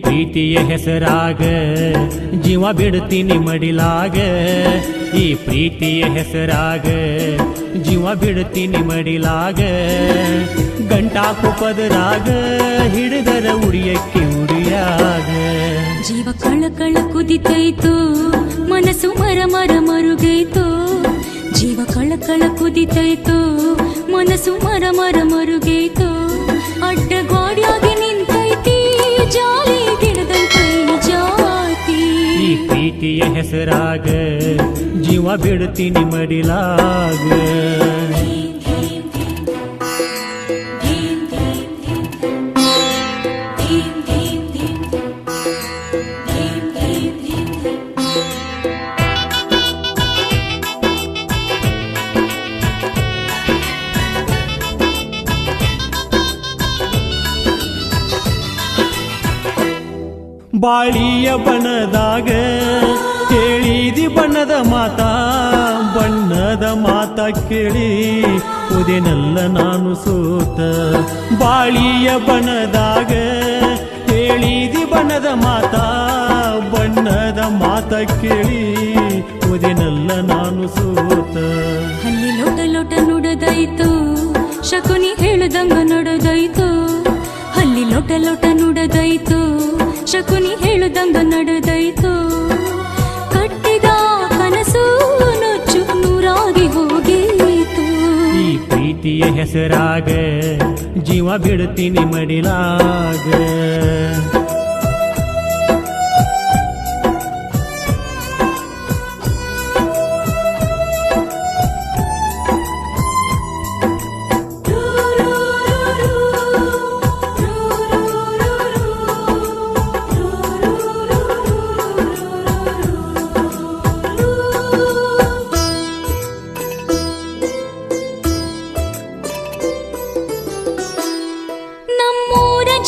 ಪ್ರೀತಿಯ ಹೆಸರಾಗ ಜೀವ ಬಿಡ್ತೀನಿ ಮಡಿಲಾಗ, ಈ ಪ್ರೀತಿಯ ಹೆಸರಾಗ ಜೀವ ಬಿಡ್ತೀನಿ ಮಡಿಲಾಗ. ಗಂಟಾಕು ಪದರಾಗ ಹಿಡಿದರ ಉಡಿಯಕ್ಕೆ ಉಡಿಯಾಗ. ಜೀವ ಕಳ ಕಳ ಕುದಿತೈತು, ಮನಸ್ಸು ಮರ ಮರ ಮರುಗೈತು. ಜೀವ ಕಳ ಕಳ ಕುದಿತೈತು, ಮನಸ್ಸು ಮರ ಮರ ಮರುಗೈತು. ಅಡ್ಡ ಗೋಡ್ಯಾಗಿ ನಿಂತೈತಿ ಜಾಲಿ ಗಿಡದಂತೈ ಜಾತಿ. ಈ ಪ್ರೀತಿಯ ಹೆಸರಾಗ ಜೀವ ಬಿಡ್ತೀನಿ ಮಡಿಲಾಗ. ಬಾಳಿಯ ಬಣ್ಣದಾಗ ಕೇಳಿದಿ ಬಣ್ಣದ ಮಾತ, ಬಣ್ಣದ ಮಾತ ಕೇಳಿ ಉದೆನಲ್ಲ ನಾನು ಸೋತ. ಬಾಳಿಯ ಬಣ್ಣದಾಗ ಕೇಳಿದಿ ಬಣ್ಣದ ಮಾತ, ಬಣ್ಣದ ಮಾತ ಕೇಳಿ ಉದೆನಲ್ಲ ನಾನು ಸೋತ. ಅಲ್ಲಿ ಲೋಟ ಲೋಟ ನುಡದೈತು, ಶಕುನಿ ಹೇಳದಂಗ ನಡೆದೈತು. ಅಲ್ಲಿ ಲೋಟ ಲೋಟ ನುಡದೈತು, ಶಕುನಿ ಹೇಳುದಂಗ ನಡೆದೈತು. ಕಟ್ಟಿದ ಕನಸು ನುಚ್ಚು ನೂರಾಗಿ ಹೋಗೀತು. ಈ ಪ್ರೀತಿಯ ಹೆಸರಾಗ ಜೀವ ಬಿಡ್ತೀನಿ ಮಡಿಲಾಗ.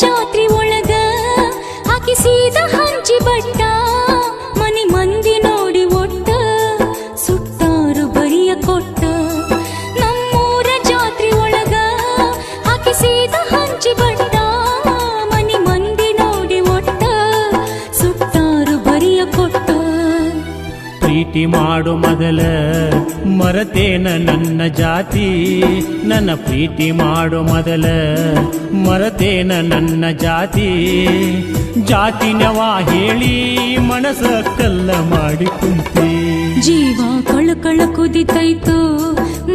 ಜಾತ್ರಿ ಒಳಗ ಹಾಕಿಸಿದ ಹಂಚಿ ಬಟ್ಟ, ಮನಿ ಮಂದಿ ನೋಡಿ ಒಟ್ಟ ಸುತ್ತಾರು ಬರಿಯ ಕೊಟ್ಟ. ನಮ್ಮೂರ ಜಾತ್ರಿ ಒಳಗ ಹಾಕಿಸಿದ ಹಂಚಿ ಬಟ್ಟ, ಮನಿ ಮಂದಿ ನೋಡಿ ಒಟ್ಟ ಸುತ್ತಾರು ಬರಿಯ ಕೊಟ್ಟ. ಪ್ರೀತಿ ಮಾಡು ಮೊದಲ ಮರತೇನ ನನ್ನ ಜಾತಿ, ನನ್ನ ಪ್ರೀತಿ ಮಾಡು ಮೊದಲ ಮರತೇನ ನನ್ನ ಜಾತಿ. ಜಾತಿನವ ಹೇಳಿ ಮನಸ ಕಲ್ಲ ಮಾಡಿ ಕುಂತಿ. ಜೀವ ಕಳ ಕಳ ಕುದಿತೈತು,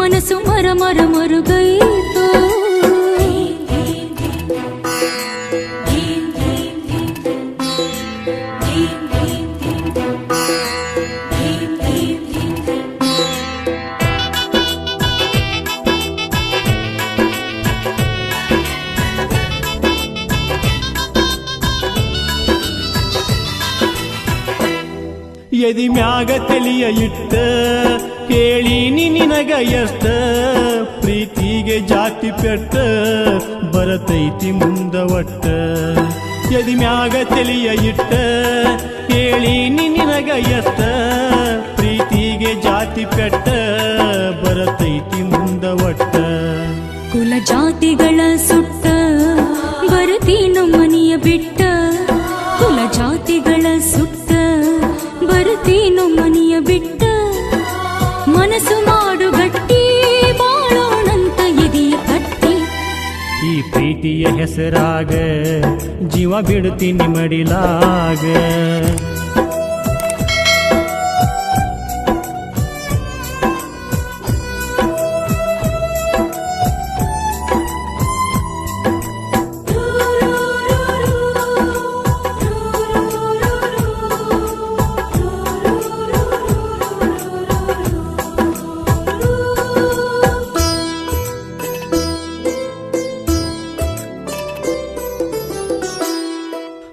ಮನಸ್ಸು ಮರ ಮರ ಮರುಗೈತು. ಎದಿ ಮ್ಯಾಗ ತಲಿಯ ಇಟ್ಟ ಕೇಳೀನಿ ನಿನಗ ಎಷ್ಟ, ಪ್ರೀತಿಗೆ ಜಾತಿ ಪೆಟ್ಟ ಬರತೈತಿ ಮುಂದ ಒಟ್ಟ. ಎದಿ ಮ್ಯಾಗ ತಲಿಯ ಇಟ್ಟ ಕೇಳೀನಿ ನಿನಗ ಎಷ್ಟ, ಪ್ರೀತಿಗೆ ಜಾತಿ ಪೆಟ್ಟ ಬರತೈತಿ ಮುಂದ ಒಟ್ಟ. ಕುಲ ಜಾತಿಗಳ ಸುಟ್ಟ ಬರುತ್ತೀನು ಮನಿಯ ಬಿಟ್ಟ, ಕುಲ ಜಾತಿಗಳ ಸುಟ್ಟ ಬರುತ್ತೀನು ಮನಿಯ ಬಿಟ್ಟ. ಮನಸ್ಸು ಮಾಡು ಗಟ್ಟಿ, ಬಾಳೋಣಂತ ಎದೆಯ ಕಟ್ಟಿ. ಈ ಪ್ರೀತಿಯ ಹೆಸರಾಗ ಜೀವ ಬಿಡ್ತೀನಿ ಮಡಿಲಾಗ.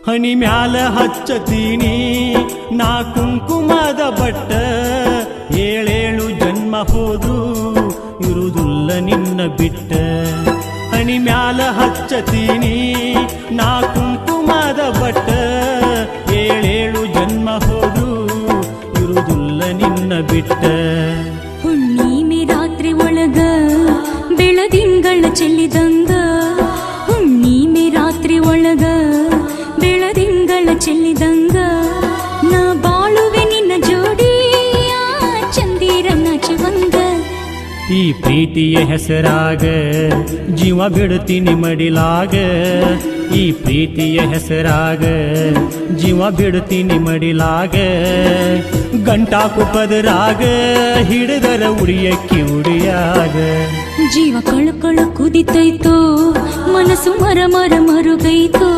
ಹನಿ ಮ್ಯಾಲ ಹಚ್ಚತೀನಿ ನಾ ಕುಂಕುಮದ ಬಟ್ಟ, ಏಳೇಳು ಜನ್ಮ ಹೋದು ಇರುವುದಿಲ್ಲ ನಿನ್ನ ಬಿಟ್ಟ. ಹನಿ ಮ್ಯಾಲ ಹಚ್ಚತೀನಿ ನಾ ಕುಂಕುಮದ ಬಟ್ಟ, ಏಳೇಳು ಜನ್ಮ ಹೋದು ಇರುವುದಿಲ್ಲ ನಿನ್ನ ಬಿಟ್ಟ. ಹುಣ್ಣಿಮೆ ರಾತ್ರಿ ಒಳಗ ಬೆಳದಿಂಗಳ ಚೆಲ್ಲಿದಂಗ, ಹುಣ್ಣಿಮೆ ರಾತ್ರಿ ಒಳಗ ಬೆಳದಿಂಗಳ ಚೆಲ್ಲಿದಂಗ ನಾ ಬಾಳುವೆ ನಿನ್ನ ಜೋಡಿಯ ಚಂದಿರನ ಚಿವಂಗ ಈ ಪ್ರೀತಿಯ ಹೆಸರಾಗ ಜೀವ ಬಿಡ್ತೀನಿ ಮಡಿಲಾಗ ಈ ಪ್ರೀತಿಯ ಹೆಸರಾಗ ಜೀವ ಬಿಡ್ತೀನಿ ಮಡಿಲಾಗ ಗಂಟಾಕು ಪದರಾಗ ಹಿಡಿದರ ಉಡಿಯಕ್ಕಿ ಉಡಿಯಾಗ ಜೀವ ಕಳು ಕುದಿತೈತೋ ಮನಸ್ಸು ಮರ ಮರ ಮರುಗೈತೋ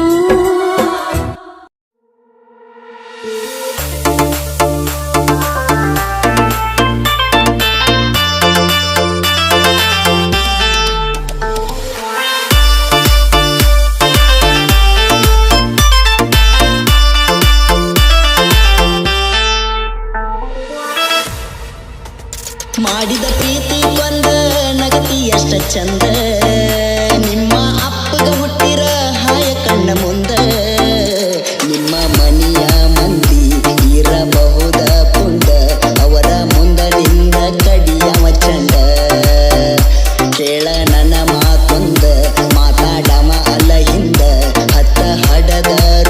ಮಾಡಿದ ಪ್ರೀತಿ ಕೊಂದ ನಗತಿ ಅಷ್ಟ ಚಂದ